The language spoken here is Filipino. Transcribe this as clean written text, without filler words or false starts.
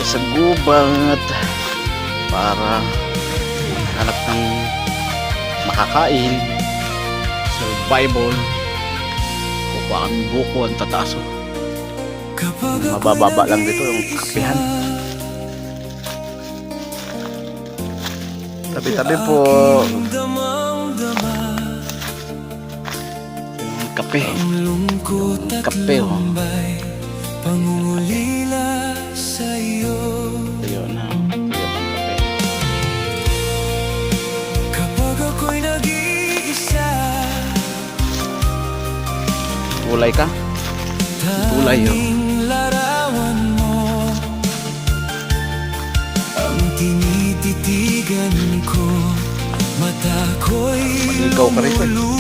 sa gubat para hanap ng makakain. Survival. Kukuha kami buko, ang tataas. Mabababa lang dito yung kapihan. Tabi-tabi po yung kape. Yung kape, oh. Pangulila sa'yo. Ayun na, ayun ang kape. Kapag ako'y nag-iisa, Gulay ka? Gulay, oh. tanging larawan mo ang tinititigan ko. Mata ko'y Mag-ikaw ka rin, eh.